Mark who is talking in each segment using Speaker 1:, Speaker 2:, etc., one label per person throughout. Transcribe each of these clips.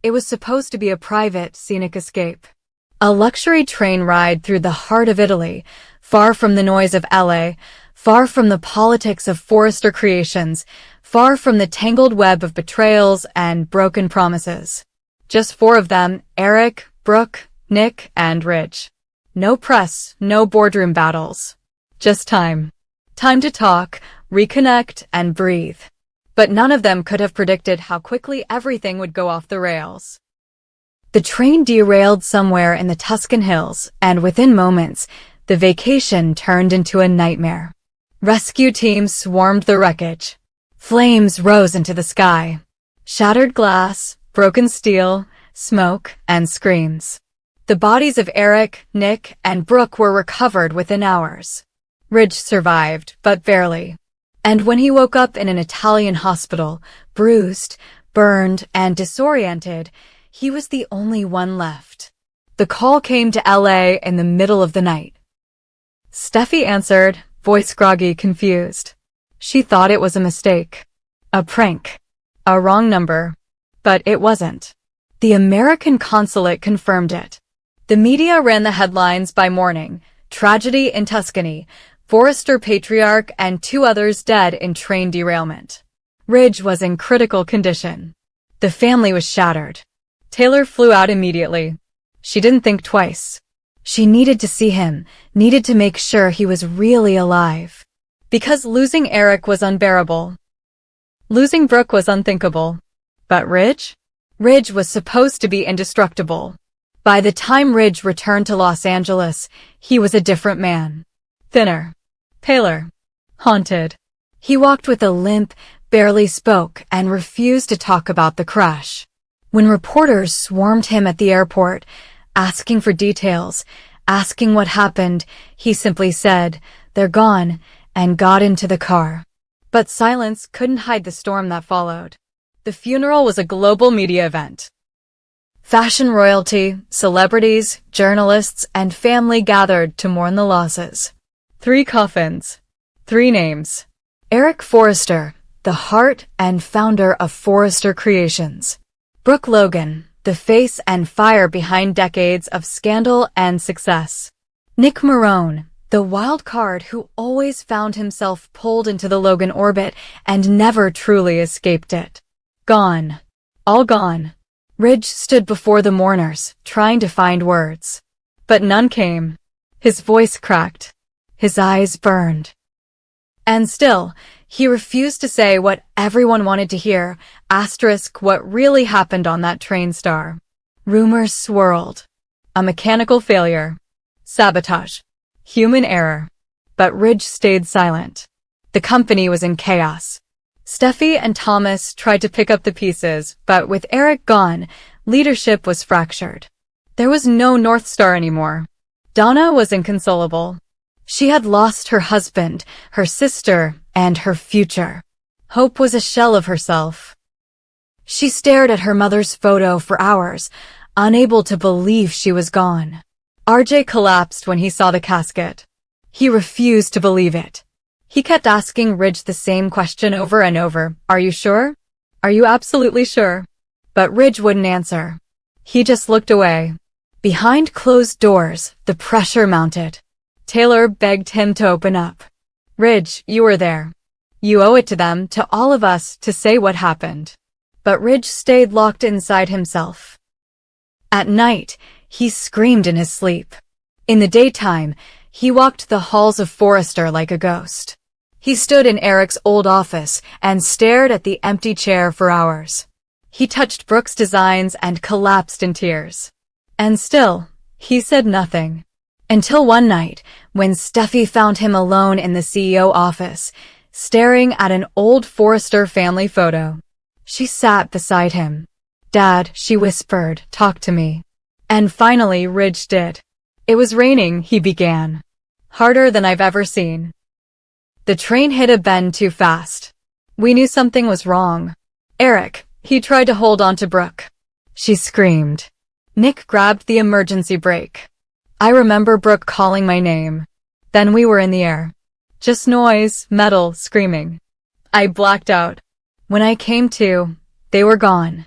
Speaker 1: It was supposed to be a private, scenic escape. A luxury train ride through the heart of Italy, far from the noise of LA, far from the politics of Forrester creations, far from the tangled web of betrayals and broken promises. Just four of them, Eric, Brooke, Nick, and Ridge. No press, no boardroom battles. Just time. Time to talk, reconnect, and breathe. But none of them could have predicted how quickly everything would go off the rails. The train derailed somewhere in the Tuscan hills, and within moments, the vacation turned into a nightmare. Rescue teams swarmed the wreckage. Flames rose into the sky. Shattered glass, broken steel, smoke, and screams. The bodies of Eric, Nick, and Brooke were recovered within hours. Ridge survived, but barely. And when he woke up in an Italian hospital, bruised, burned, and disoriented, he was the only one left. The call came to LA in the middle of the night. Steffi answered, voice groggy, confused. She thought it was a mistake. A prank. A wrong number. But it wasn't. The American consulate confirmed it. The media ran the headlines by morning. Tragedy in Tuscany. Forrester patriarch and 2 others dead in train derailment. Ridge was in critical condition. The family was shattered. Taylor flew out immediately. She didn't think twice. She needed to see him, needed to make sure he was really alive. Because losing Eric was unbearable. Losing Brooke was unthinkable. But Ridge? Ridge was supposed to be indestructible. By the time Ridge returned to Los Angeles, he was a different man. Thinner. Paler. Haunted. He walked with a limp, barely spoke, and refused to talk about the crash. When reporters swarmed him at the airport, asking for details, asking what happened, he simply said, "They're gone," and got into the car. But silence couldn't hide the storm that followed. The funeral was a global media event. Fashion royalty, celebrities, journalists, and family gathered to mourn the losses. 3 coffins. 3 names. Eric Forrester, the heart and founder of Forrester Creations. Brooke Logan, the face and fire behind decades of scandal and success. Nick Marone, the wild card who always found himself pulled into the Logan orbit and never truly escaped it. Gone. All gone. Ridge stood before the mourners, trying to find words. But none came. His voice cracked. His eyes burned. And still, he refused to say what everyone wanted to hear, what really happened on that train star. Rumors swirled. A mechanical failure. Sabotage. Human error. But Ridge stayed silent. The company was in chaos. Steffi and Thomas tried to pick up the pieces, but with Eric gone, leadership was fractured. There was no North Star anymore. Donna was inconsolable. She had lost her husband, her sister, and her future. Hope was a shell of herself. She stared at her mother's photo for hours, unable to believe she was gone. RJ collapsed when he saw the casket. He refused to believe it. He kept asking Ridge the same question over and over. Are you sure? Are you absolutely sure? But Ridge wouldn't answer. He just looked away. Behind closed doors, the pressure mounted. Taylor begged him to open up. Ridge, you were there. You owe it to them, to all of us, to say what happened. But Ridge stayed locked inside himself. At night, he screamed in his sleep. In the daytime, he walked the halls of Forrester like a ghost. He stood in Eric's old office and stared at the empty chair for hours. He touched Brooke's designs and collapsed in tears. And still, he said nothing. Until one night, when Steffi found him alone in the CEO office, staring at an old Forrester family photo. She sat beside him. "Dad," she whispered, "talk to me." And finally Ridge did. "It was raining," he began. "Harder than I've ever seen." The train hit a bend too fast. We knew something was wrong. Eric, he tried to hold on to Brooke. She screamed. Nick grabbed the emergency brake. I remember Brooke calling my name. Then we were in the air. Just noise, metal, screaming. I blacked out. When I came to, they were gone.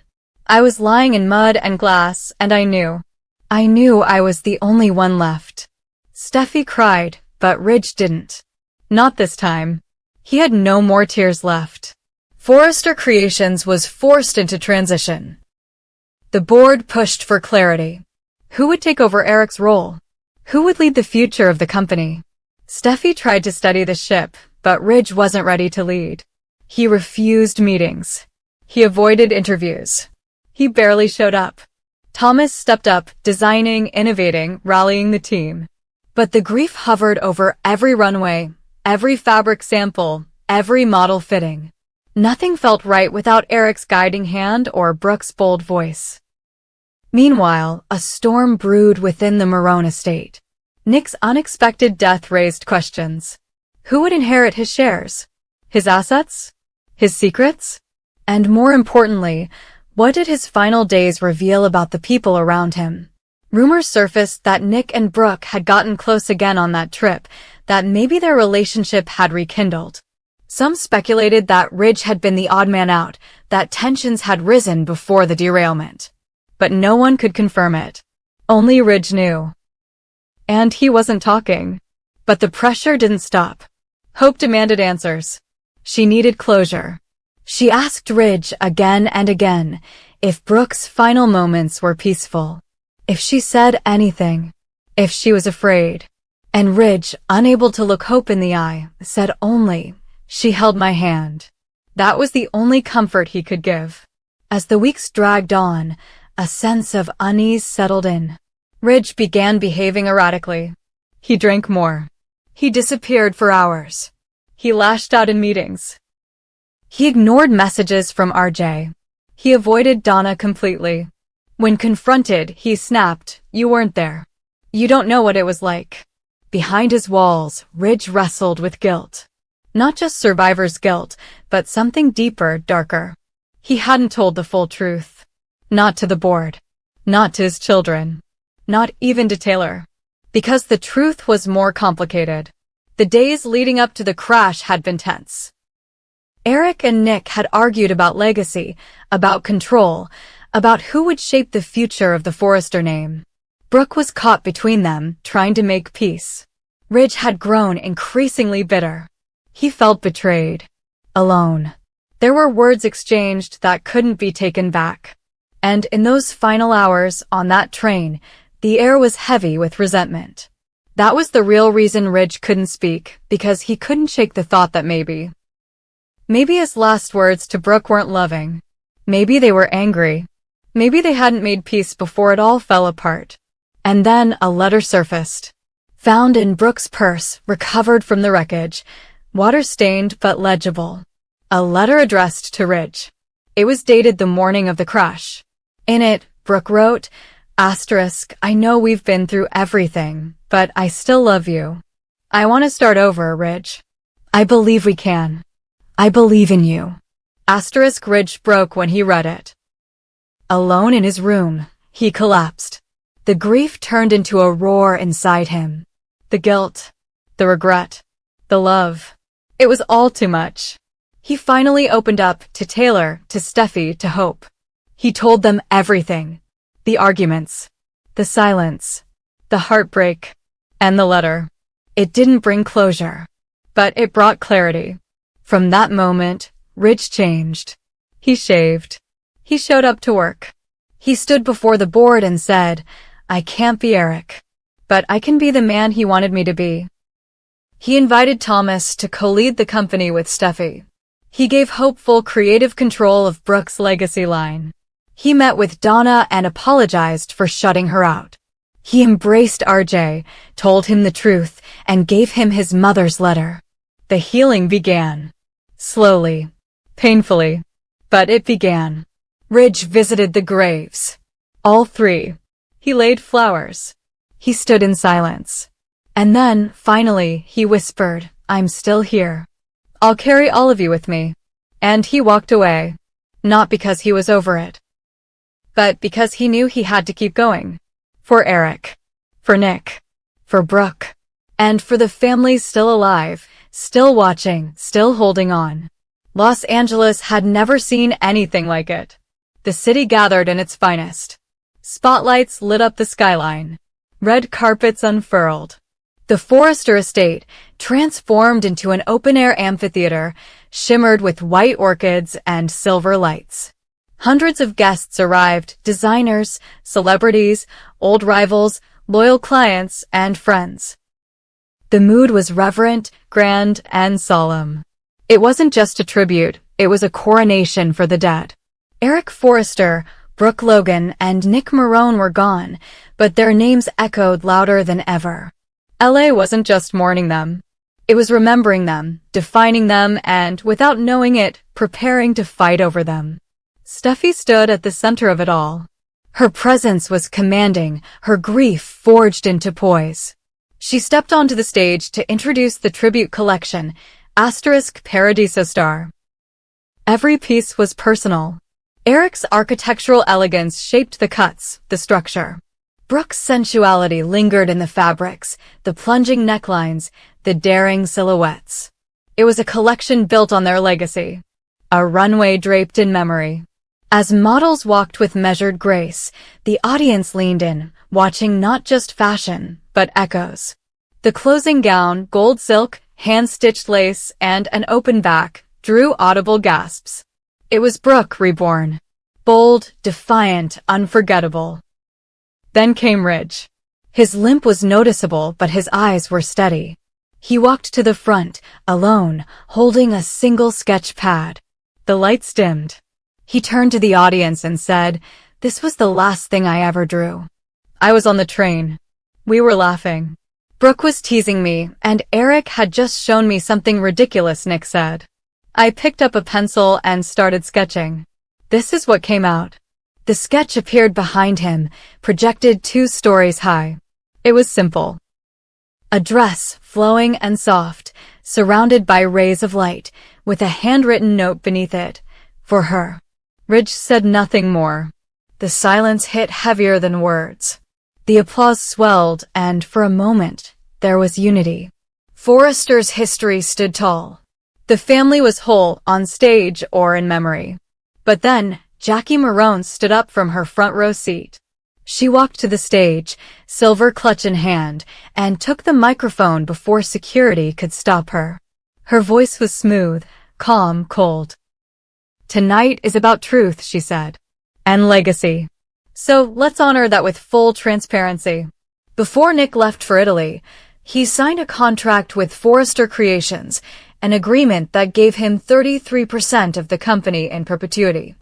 Speaker 1: I was lying in mud and glass, and I knew I was the only one left. Steffi cried, but Ridge didn't. Not this time. He had no more tears left. Forrester Creations was forced into transition. The board pushed for clarity. Who would take over Eric's role? Who would lead the future of the company? Steffi tried to steady the ship, but Ridge wasn't ready to lead. He refused meetings. He avoided interviews. He barely showed up. Thomas stepped up, designing, innovating, rallying the team. But the grief hovered over every runway, every fabric sample, every model fitting. Nothing felt right without Eric's guiding hand or Brooke's bold voice. Meanwhile, a storm brewed within the Marone estate. Nick's unexpected death raised questions. Who would inherit his shares? His assets? His secrets? And more importantly, what did his final days reveal about the people around him? Rumors surfaced that Nick and Brooke had gotten close again on that trip, that maybe their relationship had rekindled. Some speculated that Ridge had been the odd man out, that tensions had risen before the derailment. But no one could confirm it. Only Ridge knew. And he wasn't talking. But the pressure didn't stop. Hope demanded answers. She needed closure. She asked Ridge again and again if Brooke's final moments were peaceful, if she said anything, if she was afraid. And Ridge, unable to look hope in the eye, said only, "She held my hand." That was the only comfort he could give. As the weeks dragged on, a sense of unease settled in. Ridge began behaving erratically. He drank more. He disappeared for hours. He lashed out in meetings. He ignored messages from RJ. He avoided Donna completely. When confronted, he snapped, "You weren't there. You don't know what it was like." Behind his walls, Ridge wrestled with guilt. Not just survivor's guilt, but something deeper, darker. He hadn't told the full truth. Not to the board. Not to his children. Not even to Taylor. Because the truth was more complicated. The days leading up to the crash had been tense. Eric and Nick had argued about legacy, about control, about who would shape the future of the Forrester name. Brooke was caught between them, trying to make peace. Ridge had grown increasingly bitter. He felt betrayed. Alone. There were words exchanged that couldn't be taken back. And in those final hours on that train, the air was heavy with resentment. That was the real reason Ridge couldn't speak, because he couldn't shake the thought that maybe his last words to Brooke weren't loving. Maybe they were angry. Maybe they hadn't made peace before it all fell apart. And then a letter surfaced. Found in Brooke's purse, recovered from the wreckage, water-stained but legible. A letter addressed to Ridge. It was dated the morning of the crash. In it, Brooke wrote, "I know we've been through everything, but I still love you. I want to start over, Ridge. I believe we can. I believe in you." Ridge broke when he read it. Alone in his room, he collapsed. The grief turned into a roar inside him. The guilt, the regret, the love. It was all too much. He finally opened up to Taylor, to Steffi, to Hope. He told them everything. The arguments, the silence, the heartbreak, and the letter. It didn't bring closure, but it brought clarity. From that moment, Ridge changed. He shaved. He showed up to work. He stood before the board and said, "I can't be Eric, but I can be the man he wanted me to be." He invited Thomas to co-lead the company with Steffi. He gave Hope full creative control of Brooke's legacy line. He met with Donna and apologized for shutting her out. He embraced RJ, told him the truth, and gave him his mother's letter. The healing began. Slowly. Painfully. But it began. Ridge visited the graves. All three. He laid flowers. He stood in silence. And then, finally, he whispered, "I'm still here. I'll carry all of you with me." And he walked away. Not because he was over it, but because he knew he had to keep going. For Eric. For Nick. For Brooke. And for the families still alive, still watching, still holding on. Los Angeles had never seen anything like it. The city gathered in its finest. Spotlights lit up the skyline. Red carpets unfurled. The Forrester estate, transformed into an open-air amphitheater, shimmered with white orchids and silver lights. Hundreds of guests arrived, designers, celebrities, old rivals, loyal clients, and friends. The mood was reverent, grand, and solemn. It wasn't just a tribute, it was a coronation for the dead. Eric Forrester, Brooke Logan, and Nick Marone were gone, but their names echoed louder than ever. LA wasn't just mourning them. It was remembering them, defining them, and, without knowing it, preparing to fight over them. Steffi stood at the center of it all. Her presence was commanding, her grief forged into poise. She stepped onto the stage to introduce the tribute collection, *Paradiso Star. Every piece was personal. Eric's architectural elegance shaped the cuts, the structure. Brooke's sensuality lingered in the fabrics, the plunging necklines, the daring silhouettes. It was a collection built on their legacy. A runway draped in memory. As models walked with measured grace, the audience leaned in, watching not just fashion, but echoes. The closing gown, gold silk, hand-stitched lace, and an open back, drew audible gasps. It was Brooke reborn. Bold, defiant, unforgettable. Then came Ridge. His limp was noticeable, but his eyes were steady. He walked to the front, alone, holding a single sketch pad. The lights dimmed. He turned to the audience and said, "This was the last thing I ever drew. I was on the train. We were laughing. Brooke was teasing me, and Eric had just shown me something ridiculous," Nick said. I picked up a pencil and started sketching. This is what came out. The sketch appeared behind him, projected 2 stories high. It was simple. A dress, flowing and soft, surrounded by rays of light, with a handwritten note beneath it. For her. Ridge said nothing more. The silence hit heavier than words. The applause swelled, and for a moment, there was unity. Forrester's history stood tall. The family was whole, on stage or in memory. But then, Jackie Marone stood up from her front row seat. She walked to the stage, silver clutch in hand, and took the microphone before security could stop her. Her voice was smooth, calm, cold. "Tonight is about truth," she said. "And legacy. So let's honor that with full transparency." Before Nick left for Italy, he signed a contract with Forrester Creations, an agreement that gave him 33% of the company in perpetuity.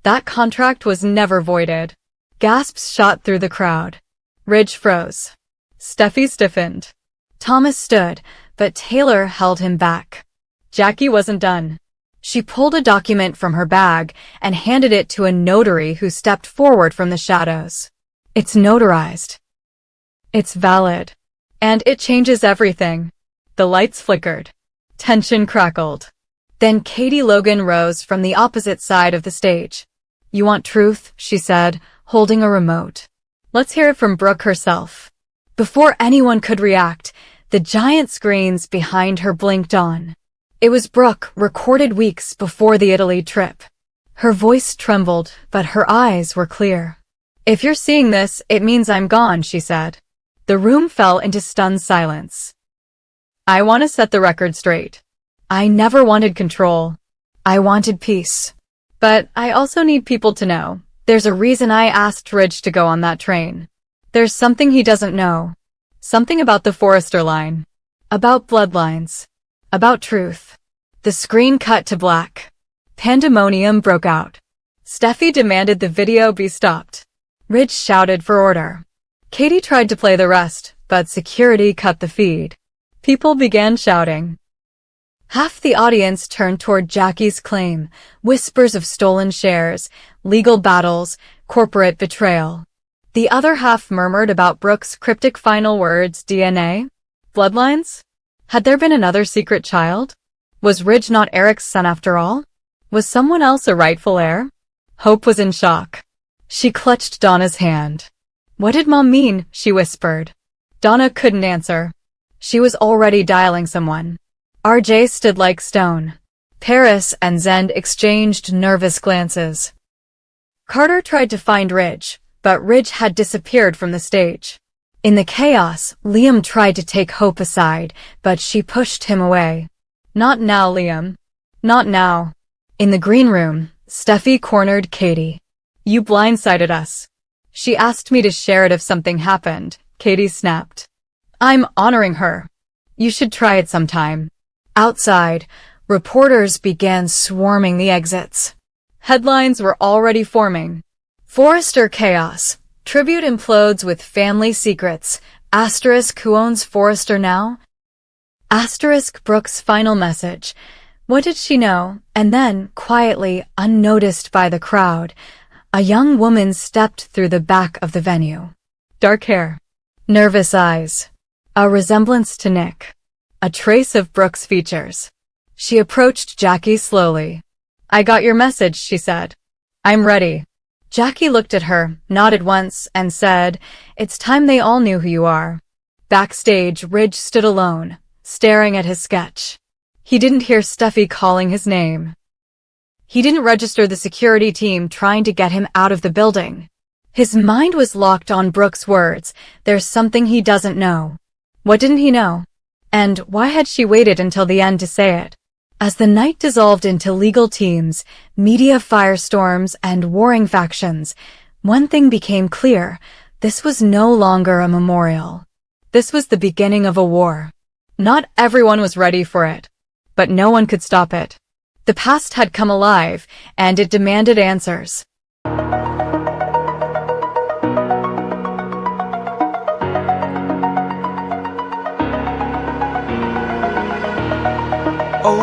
Speaker 1: That contract was never voided. Gasps shot through the crowd. Ridge froze. Steffi stiffened. Thomas stood, but Taylor held him back. Jackie wasn't done. She pulled a document from her bag and handed it to a notary who stepped forward from the shadows. "It's notarized. It's valid. And it changes everything." The lights flickered. Tension crackled. Then Katie Logan rose from the opposite side of the stage. "You want truth?" she said, holding a remote. "Let's hear it from Brooke herself." Before anyone could react, the giant screens behind her blinked on. It was Brooke, recorded weeks before the Italy trip. Her voice trembled, but her eyes were clear. "If you're seeing this, it means I'm gone," she said. The room fell into stunned silence. "I want to set the record straight. I never wanted control. I wanted peace. But I also need people to know. There's a reason I asked Ridge to go on that train. There's something he doesn't know. Something about the Forrester line. About bloodlines. About truth." The screen cut to black. Pandemonium broke out. Steffi demanded the video be stopped. Ridge shouted for order. Katie tried to play the rest, but security cut the feed. People began shouting. Half the audience turned toward Jackie's claim, whispers of stolen shares, legal battles, corporate betrayal. The other half murmured about Brooke's cryptic final words: DNA? Bloodlines? Had there been another secret child? Was Ridge not Eric's son after all? Was someone else a rightful heir? Hope was in shock. She clutched Donna's hand. "What did Mom mean?" she whispered. Donna couldn't answer. She was already dialing someone. RJ stood like stone. Paris and Zend exchanged nervous glances. Carter tried to find Ridge, but Ridge had disappeared from the stage. In the chaos, Liam tried to take Hope aside, but she pushed him away. Not now, Liam. Not now. In the green room, Steffi cornered Katie. You blindsided us. She asked me to share it if something happened, Katie snapped. I'm honoring her. You should try it sometime. Outside, reporters began swarming the exits. Headlines were already forming. Forrester chaos. Tribute implodes with family secrets. Asterisk who owns Forrester now? Asterisk Brooke's final message. What did she know? And then, quietly, unnoticed by the crowd, a young woman stepped through the back of the venue. Dark hair. Nervous eyes. A resemblance to Nick. A trace of Brooke's features. She approached Jackie slowly. I got your message, she said. I'm ready. Jackie looked at her, nodded once, and said, It's time they all knew who you are. Backstage, Ridge stood alone, staring at his sketch. He didn't hear Steffi calling his name. He didn't register the security team trying to get him out of the building. His mind was locked on Brooke's words, there's something he doesn't know. What didn't he know? And why had she waited until the end to say it? As the night dissolved into legal teams, media firestorms, and warring factions, one thing became clear. This was no longer a memorial. This was the beginning of a war. Not everyone was ready for it, but no one could stop it. The past had come alive, and it demanded answers.
Speaker 2: Oh.